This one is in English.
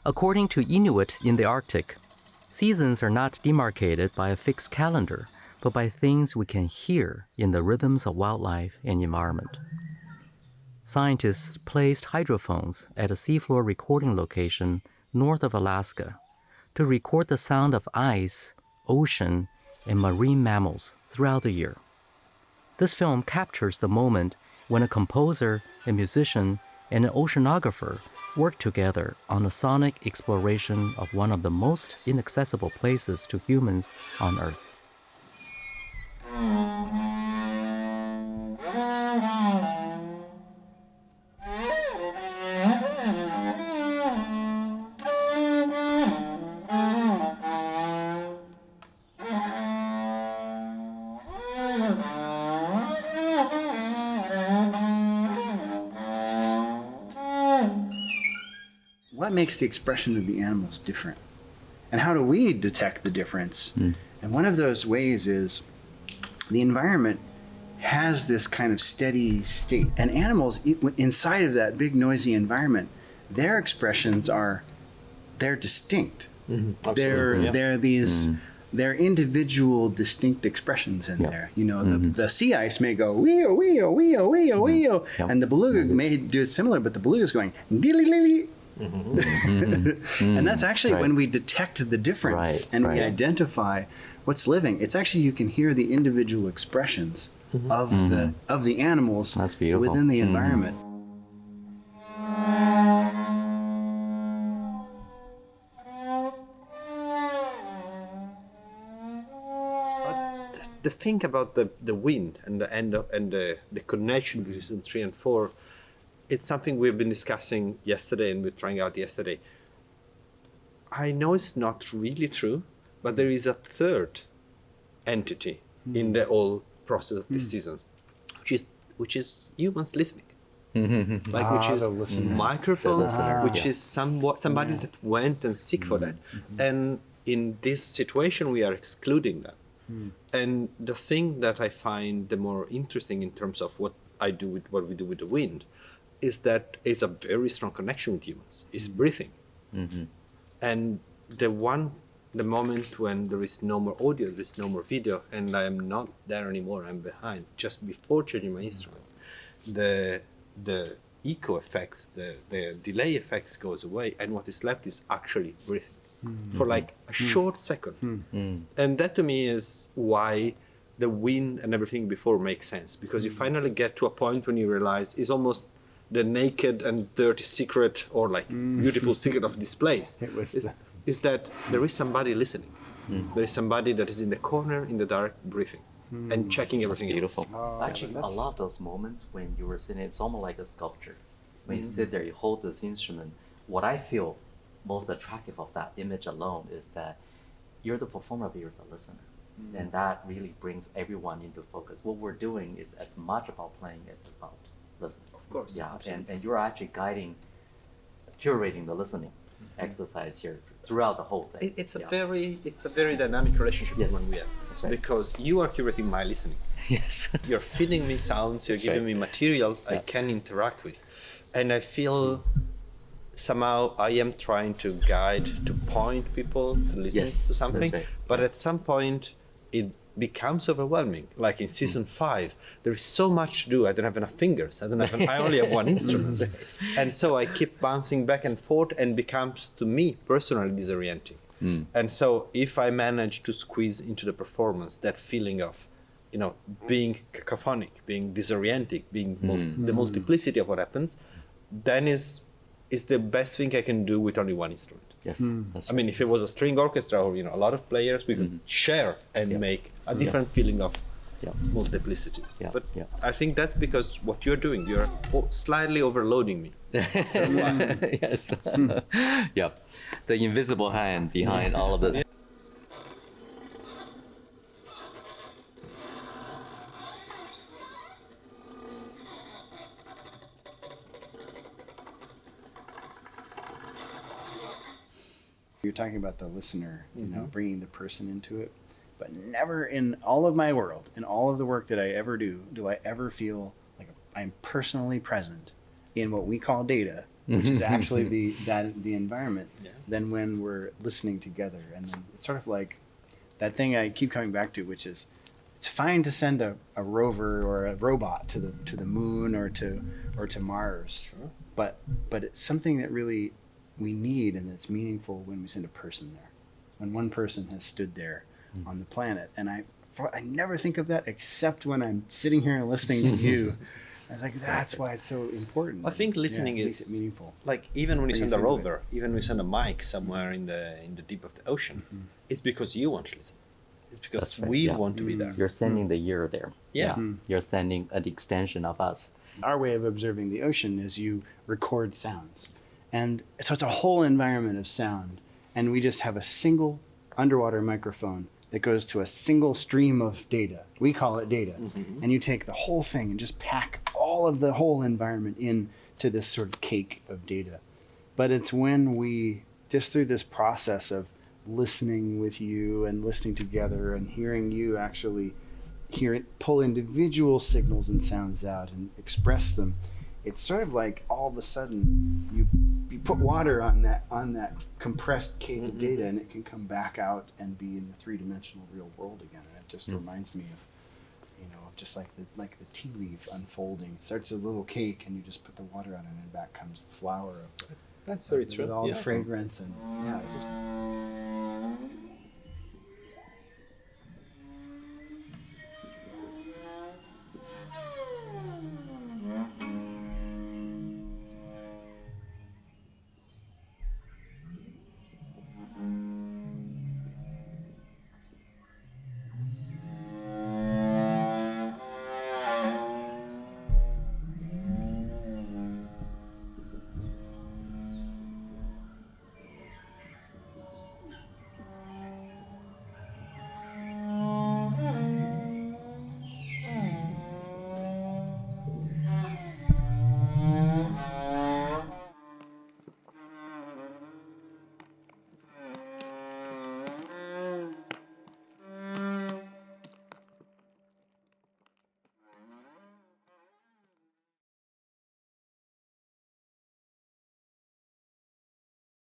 According to Inuit in the Arctic, seasons are not demarcated by a fixed calendar, but by things we can hear in the rhythms of wildlife and environment. Scientists placed hydrophones at a seafloor recording location north of Alaska to record the sound of ice, ocean, and marine mammals throughout the year. This film captures the moment when a composer, a musician, and an oceanographer work together on a sonic exploration of one of the most inaccessible places to humans on Earth. What makes the expression of the animals different? And how do we detect the difference? And one of those ways is the environment has this kind of steady state. And animals, inside of that big noisy environment, their expressions they're distinct. They're these they're individual distinct expressions in there. You know, the sea ice may go wee-o, wee-o, wee-o, wee-o, wee-o, and the beluga may do it similar, but the beluga's going dilly-lily. And that's actually when we detect the difference and we identify what's living. It's actually, you can hear the individual expressions of the animals within the environment. The thing about the wind and the connection between season 3 and 4, it's something we've been discussing yesterday and we're trying out yesterday. I know it's not really true, but there is a third entity in the whole process of these seasons, which is humans listening. Which is microphone, which is somebody that went and seek for that. And in this situation, we are excluding that. And the thing that I find the more interesting in terms of what we do with the wind is that it's a very strong connection with humans. It's breathing. And the moment when there is no more audio, there is no more video, and I am not there anymore, I'm behind, just before changing my instruments, the echo effects, the delay effects goes away, and what is left is actually breathing for like a short second. And that to me is why the wind and everything before makes sense, because you finally get to a point when you realize it's almost the naked and dirty secret, or like beautiful secret of this place, is that there is somebody listening. There is somebody that is in the corner in the dark breathing and checking everything. That's beautiful. Actually, I love those moments when you were sitting. It's almost like a sculpture. When you sit there, you hold this instrument. What I feel most attractive of that image alone is that you're the performer, but you're the listener. And that really brings everyone into focus. What we're doing is as much about playing as about listening. Of course. Yeah, and you're actually curating the listening exercise here throughout the whole thing. It's a very dynamic relationship when we have. That's right. Because you are curating my listening. Yes. You're feeding me sounds, you're giving me material I can interact with. And I feel somehow I am trying to guide, to point people to listen to something. Right. But at some point it becomes overwhelming. Like in season 5, there is so much to do. I don't have enough fingers. I only have one instrument. Right. And so I keep bouncing back and forth, and becomes, to me, personally disorienting. And so if I manage to squeeze into the performance that feeling of, being cacophonic, being disorienting, being the multiplicity of what happens, then is the best thing I can do with only one instrument. Yes. That's I mean, if it was a string orchestra or a lot of players, we could share and make a different feeling of multiplicity. But I think that's because what you're doing, you're slightly overloading me. Yes. The invisible hand behind all of this. You're talking about the listener, bringing the person into it, but never in all of my world, in all of the work that I ever do I ever feel like I'm personally present in what we call data which is actually the environment, Yeah. than when we're listening together. And then it's sort of like that thing I keep coming back to, which is it's fine to send a rover or a robot to the moon or to Mars, Sure. but it's something that really we need and it's meaningful when we send a person there, when one person has stood there on the planet. And I never think of that except when I'm sitting here and listening to you. I was like, that's why it's so important. I think listening it makes is it meaningful. Like even when you Bring send us a into rover, even when you send a mic somewhere in the deep of the ocean, it's because you want to listen. It's because That's right, we yeah. want to be there. You're sending the ear there. Yeah. You're sending an extension of us. Our way of observing the ocean is you record sounds. And so it's a whole environment of sound. And we just have a single underwater microphone that goes to a single stream of data. We call it data. And you take the whole thing and just pack all of the whole environment into this sort of cake of data. But it's when we, just through this process of listening with you and listening together and hearing you actually hear it, pull individual signals and sounds out and express them, it's sort of like all of a sudden you put water on that compressed cake of data, and it can come back out and be in the three-dimensional real world again. And it just reminds me of just like the tea leaf unfolding. It starts a little cake, and you just put the water on it, and back comes the flower of That's very with true. all Yeah. the fragrance, and it just